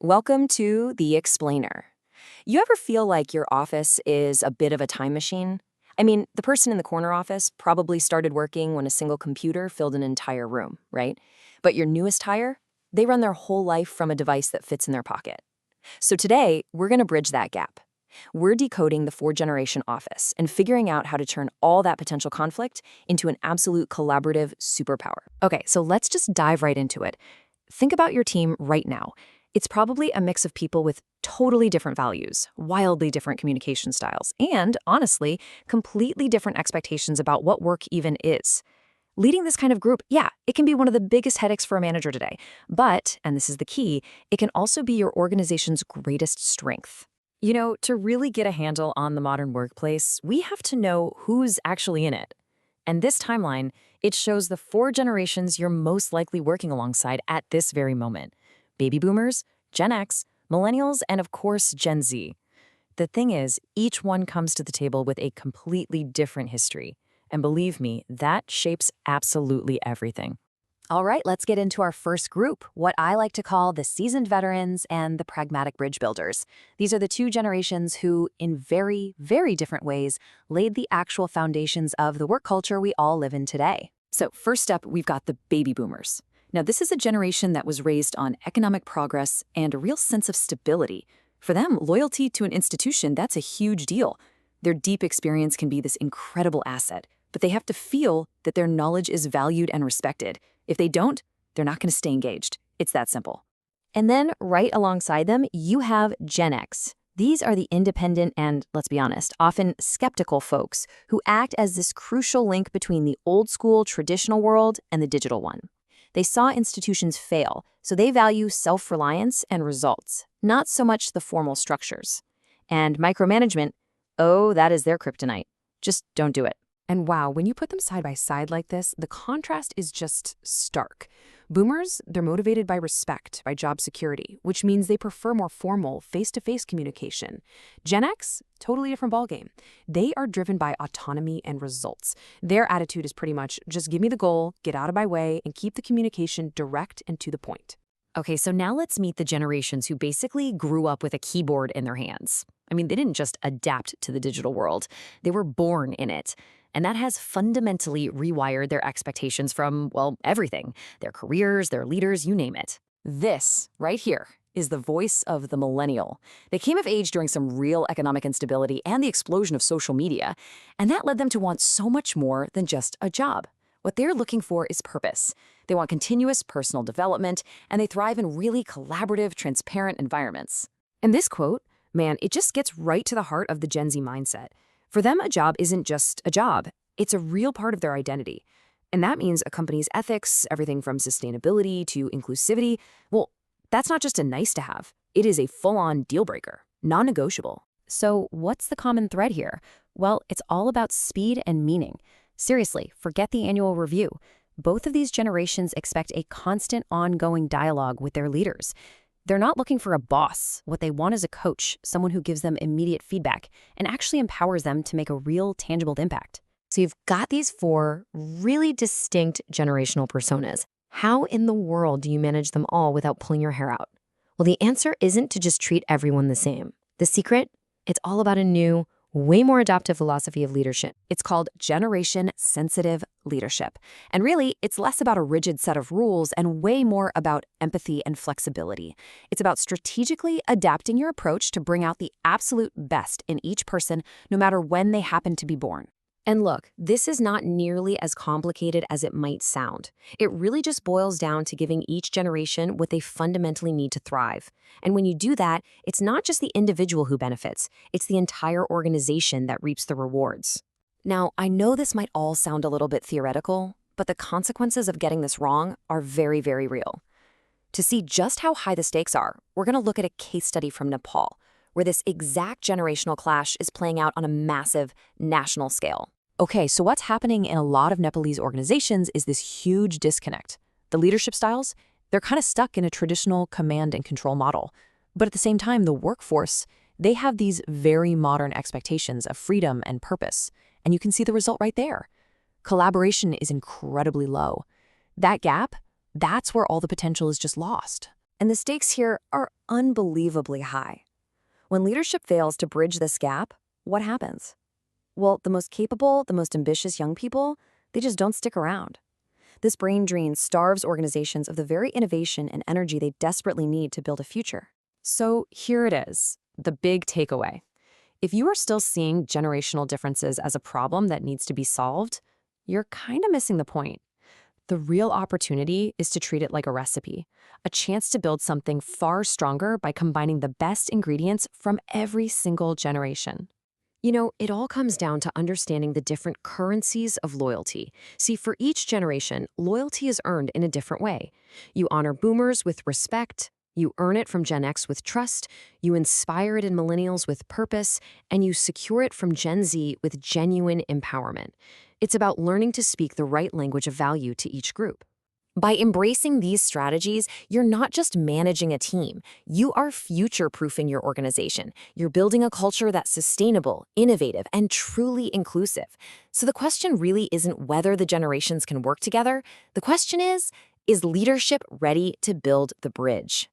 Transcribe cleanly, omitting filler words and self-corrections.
Welcome to The Explainer. You ever feel like your office is a bit of a time machine? I mean, the person in the corner office probably started working when a single computer filled an entire room, right? But your newest hire, they run their whole life from a device that fits in their pocket. So today, we're going to bridge that gap. We're decoding the four-generation office and figuring out how to turn all that potential conflict into an absolute collaborative superpower. Okay, so let's just dive right into it. Think about your team right now. It's probably a mix of people with totally different values, wildly different communication styles, and, honestly, completely different expectations about what work even is. Leading this kind of group, yeah, it can be one of the biggest headaches for a manager today. But, and this is the key, it can also be your organization's greatest strength. You know, to really get a handle on the modern workplace, we have to know who's actually in it. And this timeline, it shows the four generations you're most likely working alongside at this very moment: baby boomers, Gen X, millennials, and of course, Gen Z. The thing is, each one comes to the table with a completely different history. And believe me, that shapes absolutely everything. All right, let's get into our first group, what I like to call the seasoned veterans and the pragmatic bridge builders. These are the two generations who, in very, very different ways, laid the actual foundations of the work culture we all live in today. So first up, we've got the baby boomers. Now, this is a generation that was raised on economic progress and a real sense of stability. For them, loyalty to an institution, that's a huge deal. Their deep experience can be this incredible asset, but they have to feel that their knowledge is valued and respected. If they don't, they're not going to stay engaged. It's that simple. And then, right alongside them, you have Gen X. These are the independent and, let's be honest, often skeptical folks who act as this crucial link between the old school traditional world and the digital one. They saw institutions fail, so they value self-reliance and results, not so much the formal structures. And micromanagement, oh, that is their kryptonite. Just don't do it. And wow, when you put them side by side like this, the contrast is just stark. Boomers, they're motivated by respect, by job security, which means they prefer more formal, face-to-face communication. Gen X, totally different ballgame. They are driven by autonomy and results. Their attitude is pretty much, just give me the goal, get out of my way, and keep the communication direct and to the point. Okay, so now let's meet the generations who basically grew up with a keyboard in their hands. I mean, they didn't just adapt to the digital world, they were born in it. And that has fundamentally rewired their expectations from, well, everything: their careers, their leaders, you name it. This, right here, is the voice of the millennial. They came of age during some real economic instability and the explosion of social media, and that led them to want so much more than just a job. What they're looking for is purpose. They want continuous personal development, and they thrive in really collaborative, transparent environments. And this quote, man, it just gets right to the heart of the Gen Z mindset. For them, a job isn't just a job. It's a real part of their identity. And that means a company's ethics, everything from sustainability to inclusivity, well, that's not just a nice to have. It is a full-on deal breaker, non-negotiable. So what's the common thread here? Well, it's all about speed and meaning. Seriously, forget the annual review. Both of these generations expect a constant, ongoing dialogue with their leaders. They're not looking for a boss. What they want is a coach, someone who gives them immediate feedback and actually empowers them to make a real, tangible impact. So you've got these four really distinct generational personas. How in the world do you manage them all without pulling your hair out? Well, the answer isn't to just treat everyone the same. The secret? It's all about a new, way more adaptive philosophy of leadership. It's called generation-sensitive leadership. And really, it's less about a rigid set of rules and way more about empathy and flexibility. It's about strategically adapting your approach to bring out the absolute best in each person, no matter when they happen to be born. And look, this is not nearly as complicated as it might sound. It really just boils down to giving each generation what they fundamentally need to thrive. And when you do that, it's not just the individual who benefits, it's the entire organization that reaps the rewards. Now, I know this might all sound a little bit theoretical, but the consequences of getting this wrong are very, very real. To see just how high the stakes are, we're going to look at a case study from Nepal, where this exact generational clash is playing out on a massive national scale. Okay, so what's happening in a lot of Nepalese organizations is this huge disconnect. The leadership styles, they're kind of stuck in a traditional command and control model. But at the same time, the workforce, they have these very modern expectations of freedom and purpose. And you can see the result right there. Collaboration is incredibly low. That gap, that's where all the potential is just lost. And the stakes here are unbelievably high. When leadership fails to bridge this gap, what happens? Well, the most capable, the most ambitious young people, they just don't stick around. This brain drain starves organizations of the very innovation and energy they desperately need to build a future. So here it is, the big takeaway. If you are still seeing generational differences as a problem that needs to be solved, you're kind of missing the point. The real opportunity is to treat it like a recipe, a chance to build something far stronger by combining the best ingredients from every single generation. You know, it all comes down to understanding the different currencies of loyalty. See, for each generation, loyalty is earned in a different way. You honor boomers with respect, you earn it from Gen X with trust, you inspire it in millennials with purpose, and you secure it from Gen Z with genuine empowerment. It's about learning to speak the right language of value to each group. By embracing these strategies, you're not just managing a team, you are future-proofing your organization. You're building a culture that's sustainable, innovative, and truly inclusive. So the question really isn't whether the generations can work together. The question is leadership ready to build the bridge?